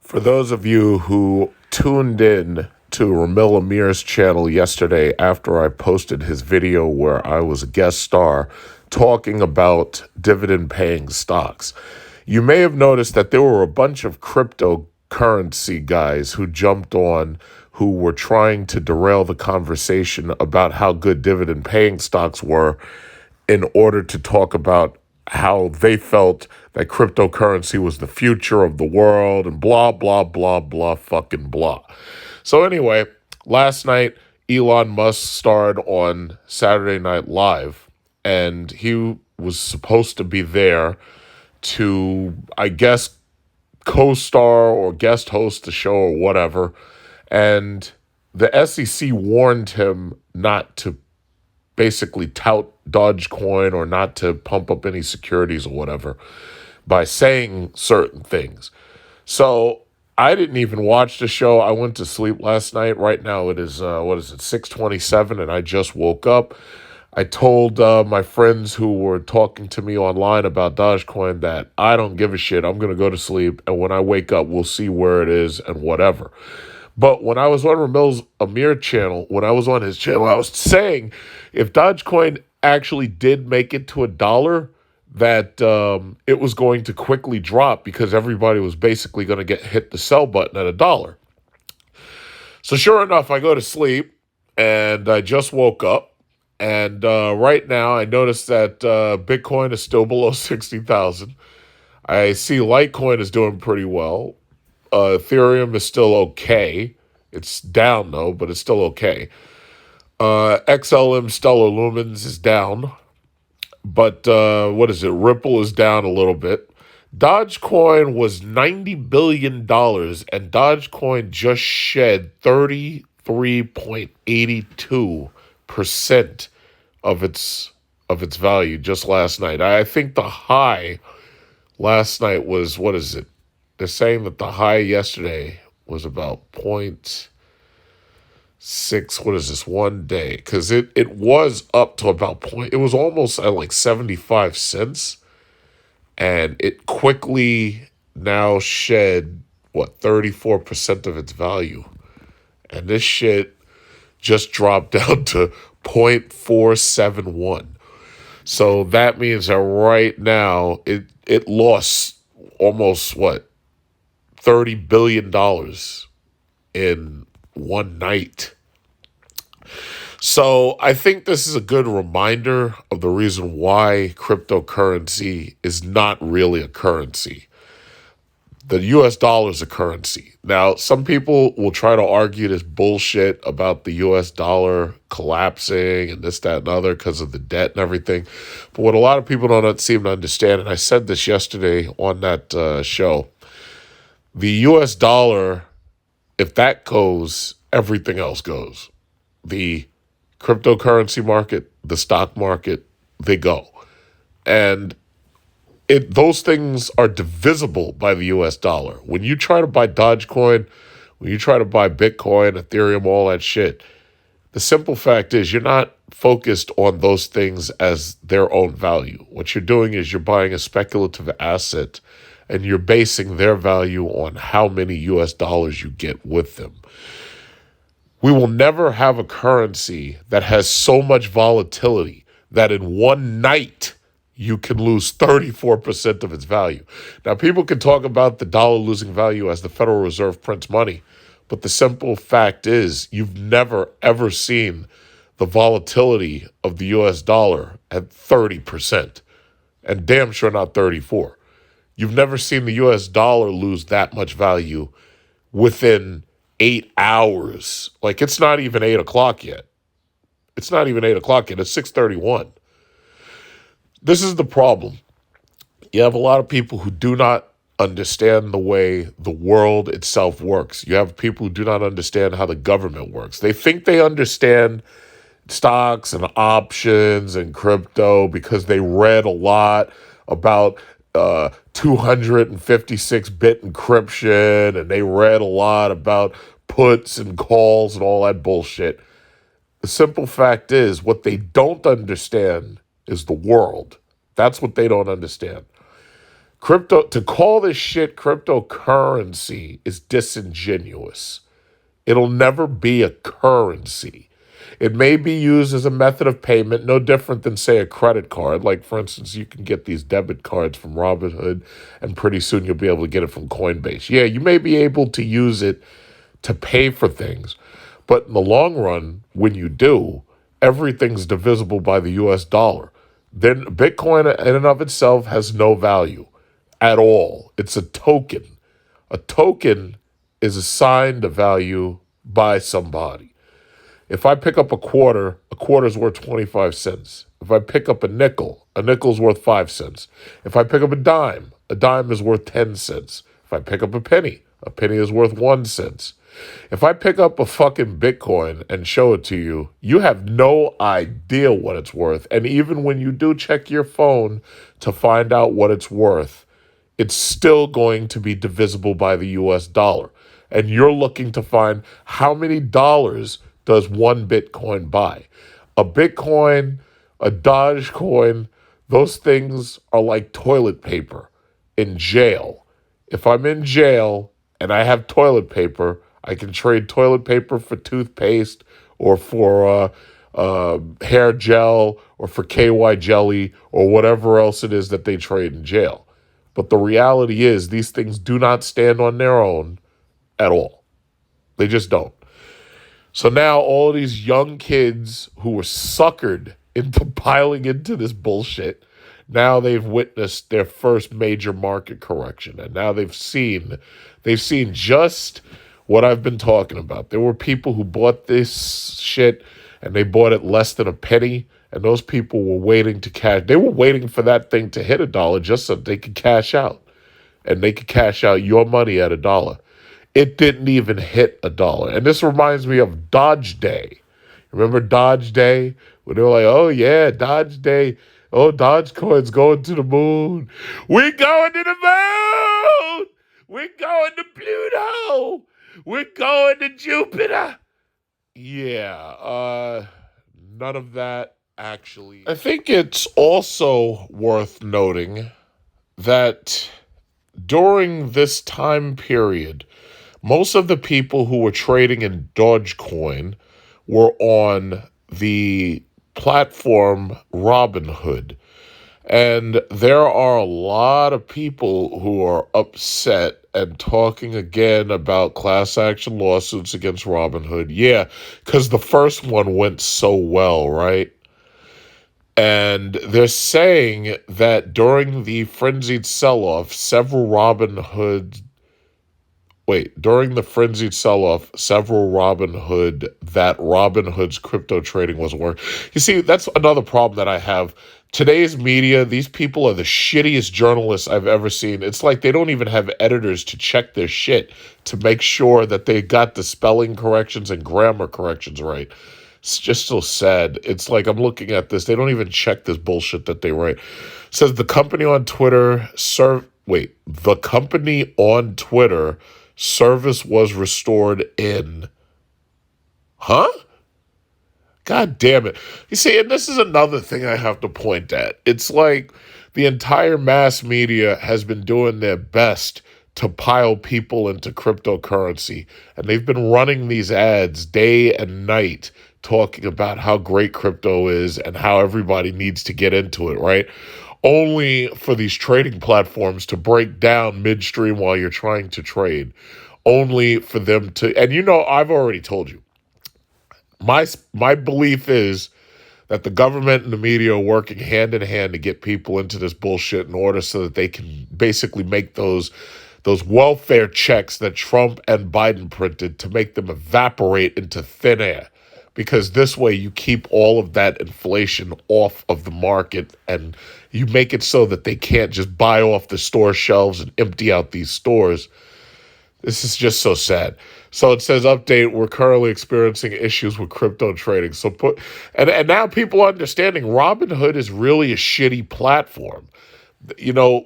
For those of you who tuned in to Ramil Amir's channel yesterday after I posted his video where I was a guest star talking about dividend-paying stocks, you may have noticed that there were a bunch of cryptocurrency guys who jumped on who were trying to derail the conversation about how good dividend-paying stocks were in order to talk about how they felt that cryptocurrency was the future of the world and blah, blah, blah, blah, fucking blah. So anyway, last night, Elon Musk starred on Saturday Night Live, and he was supposed to be there to, I guess, co-star or guest host the show or whatever. And the SEC warned him not to basically tout Dogecoin or not to pump up any securities or whatever by saying certain things. So I didn't even watch the show. I went to sleep last night. Right now it is, 6:27, and I just woke up. I told my friends who were talking to me online about Dogecoin that I don't give a shit. I'm going to go to sleep, and when I wake up, we'll see where it is and whatever. But when I was on Ramil's Amir channel, when I was on his channel, I was saying if Dogecoin actually did make it to $1, that it was going to quickly drop because everybody was basically going to hit the sell button at $1. So sure enough, I go to sleep and I just woke up. And right now I noticed that Bitcoin is still below 60,000. I see Litecoin is doing pretty well. Ethereum is still okay. It's down though, but it's still okay. XLM Stellar Lumens is down. But Ripple is down a little bit. Dogecoin was $90 billion, and Dogecoin just shed 33.82% of its value just last night. I think the high last night was, they're saying that the high yesterday was about 0.6, one day? Because it was up to about it was almost at like 75 cents. And it quickly now shed, 34% of its value. And this shit just dropped down to 0.471. So that means that right now it lost almost, $30 billion in one night. So I think this is a good reminder of the reason why cryptocurrency is not really a currency. The US dollar is a currency. Now, some people will try to argue this bullshit about the US dollar collapsing and this, that, and other because of the debt and everything. But what a lot of people don't seem to understand, and I said this yesterday on that show, the US dollar, if that goes, everything else goes. The cryptocurrency market, the stock market, they go. And those things are divisible by the US dollar. When you try to buy Dogecoin, when you try to buy Bitcoin, Ethereum, all that shit, the simple fact is you're not focused on those things as their own value. What you're doing is you're buying a speculative asset and you're basing their value on how many US dollars you get with them. We will never have a currency that has so much volatility that in one night you can lose 34% of its value. Now, people can talk about the dollar losing value as the Federal Reserve prints money, but the simple fact is you've never, ever seen the volatility of the US dollar at 30%, and damn sure not 34. You've never seen the US dollar lose that much value within 8 hours. Like, it's not even 8 o'clock yet. It's not even 8 o'clock yet. It's 6:31. This is the problem. You have a lot of people who do not understand the way the world itself works. You have people who do not understand how the government works. They think they understand stocks and options and crypto because they read a lot about 256-bit encryption, and they read a lot about puts and calls and all that bullshit. The simple fact is, what they don't understand is the world. That's what they don't understand. To call this shit cryptocurrency is disingenuous. It'll never be a currency. It may be used as a method of payment, no different than, say, a credit card. Like, for instance, you can get these debit cards from Robinhood, and pretty soon you'll be able to get it from Coinbase. Yeah, you may be able to use it to pay for things, but in the long run, when you do, everything's divisible by the US dollar. Then Bitcoin in and of itself has no value at all. It's a token. A token is assigned a value by somebody. If I pick up a quarter's worth 25 cents. If I pick up a nickel's worth 5 cents. If I pick up a dime is worth 10 cents. If I pick up a penny is worth 1 cent. If I pick up a fucking Bitcoin and show it to you, you have no idea what it's worth. And even when you do check your phone to find out what it's worth, it's still going to be divisible by the US dollar. And you're looking to find how many dollars does one Bitcoin buy. A Bitcoin, a Dogecoin, those things are like toilet paper in jail. If I'm in jail and I have toilet paper, I can trade toilet paper for toothpaste or for hair gel or for KY jelly or whatever else it is that they trade in jail. But the reality is these things do not stand on their own at all. They just don't. So now all these young kids who were suckered into piling into this bullshit, now they've witnessed their first major market correction. And now they've seen just what I've been talking about. There were people who bought this shit and they bought it less than a penny. And those people were waiting to cash. They were waiting for that thing to hit $1 just so they could cash out. And they could cash out your money at $1. It didn't even hit $1. And this reminds me of Dodge Day. Remember Dodge Day? When they were like, oh yeah, Dodge Day. Oh, Dogecoin's going to the moon. We're going to the moon. We're going to Pluto. We're going to Jupiter. Yeah, none of that actually. I think it's also worth noting that during this time period, most of the people who were trading in Dogecoin were on the platform Robinhood. And there are a lot of people who are upset and talking again about class action lawsuits against Robinhood. Yeah, because the first one went so well, right? And they're saying that during the frenzied sell-off, during the frenzied sell-off, Robinhood's crypto trading wasn't working. You see, that's another problem that I have. Today's media, these people are the shittiest journalists I've ever seen. It's like they don't even have editors to check their shit to make sure that they got the spelling corrections and grammar corrections right. It's just so sad. It's like I'm looking at this. They don't even check this bullshit that they write. It says the company on Twitter service was restored in... Huh? God damn it. You see, and this is another thing I have to point at. It's like the entire mass media has been doing their best to pile people into cryptocurrency. And they've been running these ads day and night talking about how great crypto is and how everybody needs to get into it, right? Only for these trading platforms to break down midstream while you're trying to trade. Only for them to... And I've already told you. My belief is that the government and the media are working hand in hand to get people into this bullshit in order so that they can basically make those welfare checks that Trump and Biden printed to make them evaporate into thin air. Because this way you keep all of that inflation off of the market and you make it so that they can't just buy off the store shelves and empty out these stores. This is just so sad. So it says, update, we're currently experiencing issues with crypto trading. And now people are understanding Robinhood is really a shitty platform.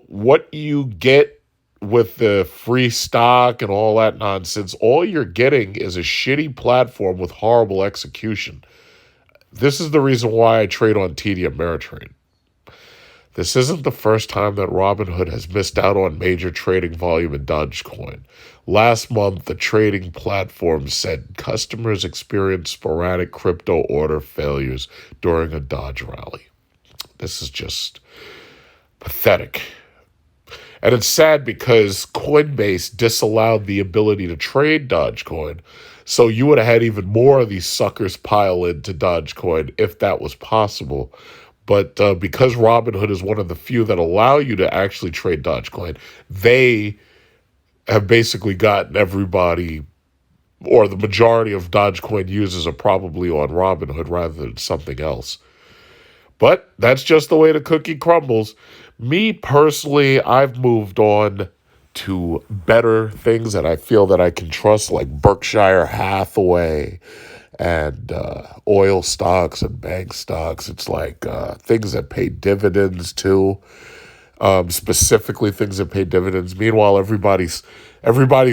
What you get with the free stock and all that nonsense, all you're getting is a shitty platform with horrible execution. This is the reason why I trade on TD Ameritrade. This isn't the first time that Robinhood has missed out on major trading volume in Dogecoin. Last month, the trading platform said customers experienced sporadic crypto order failures during a Doge rally. This is just pathetic. And it's sad because Coinbase disallowed the ability to trade Dogecoin. So you would have had even more of these suckers pile into Dogecoin if that was possible. But because Robinhood is one of the few that allow you to actually trade Dogecoin, they have basically gotten everybody, or the majority of Dogecoin users are probably on Robinhood rather than something else. But that's just the way the cookie crumbles. Me personally, I've moved on to better things that I feel that I can trust, like Berkshire Hathaway and oil stocks and bank stocks. It's like things that pay dividends too, specifically things that pay dividends. Meanwhile, everybody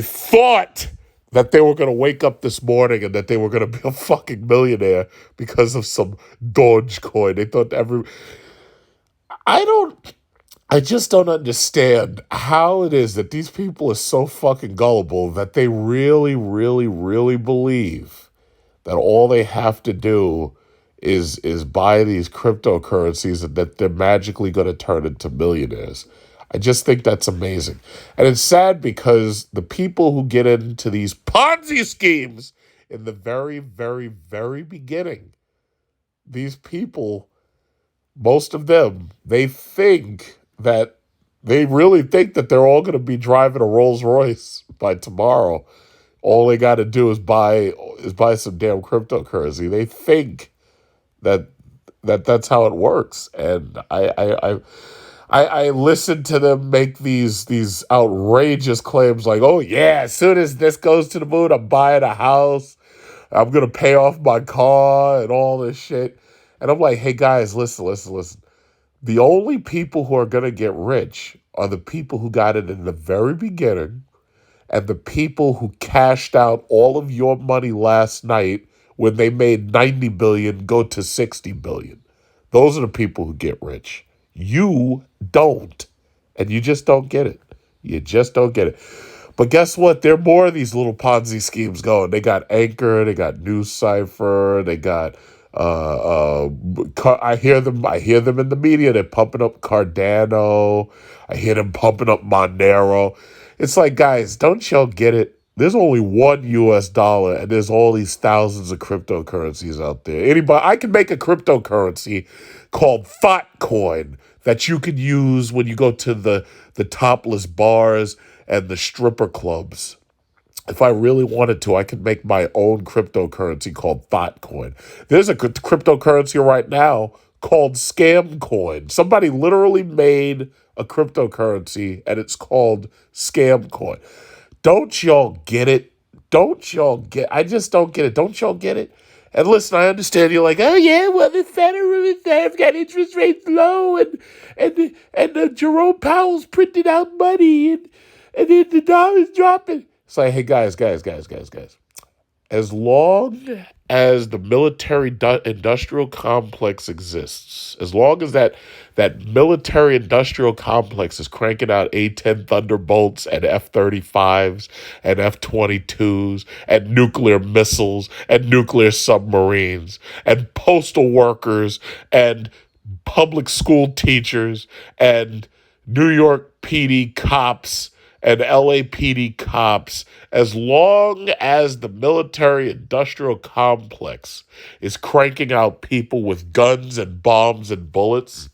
thought that they were going to wake up this morning and that they were going to be a fucking millionaire because of some Dogecoin. They thought I don't, I just don't understand how it is that these people are so fucking gullible that they really, really, really believe that all they have to do is buy these cryptocurrencies and that they're magically going to turn into millionaires. I just think that's amazing. And it's sad because the people who get into these Ponzi schemes in the very, very, very beginning, these people, most of them, they really think that they're all going to be driving a Rolls Royce by tomorrow. All they got to do is buy some damn cryptocurrency. They think that that's how it works, and I listen to them make these outrageous claims like, "Oh yeah, as soon as this goes to the moon, I'm buying a house. I'm gonna pay off my car and all this shit." And I'm like, "Hey guys, listen. The only people who are gonna get rich are the people who got it in the very beginning, and the people who cashed out all of your money last night when they made 90 billion go to 60 billion. Those are the people who get rich. You don't. And you just don't get it. You just don't get it. But guess what? There are more of these little Ponzi schemes going. They got Anchor, they got News Cypher, they got I hear them in the media. They're pumping up Cardano. I hear them pumping up Monero. It's like, guys, don't y'all get it? There's only one US dollar, and there's all these thousands of cryptocurrencies out there. I can make a cryptocurrency called Thoughtcoin that you can use when you go to the topless bars and the stripper clubs. If I really wanted to, I could make my own cryptocurrency called Thoughtcoin. There's a cryptocurrency right now called Scamcoin. Somebody literally made a cryptocurrency, and it's called Scamcoin. Don't y'all get it? I just don't get it. Don't y'all get it? And listen, I understand you're like, oh yeah, well the Federal Reserve got interest rates low, and Jerome Powell's printed out money, and then the dollar's dropping. It's like, hey guys. As long as the military industrial complex exists, as long as that military industrial complex is cranking out A-10 Thunderbolts and F-35s and F-22s and nuclear missiles and nuclear submarines and postal workers and public school teachers and New York PD cops and LAPD cops, as long as the military industrial complex is cranking out people with guns and bombs and bullets,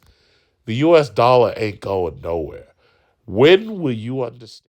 the US dollar ain't going nowhere. When will you understand?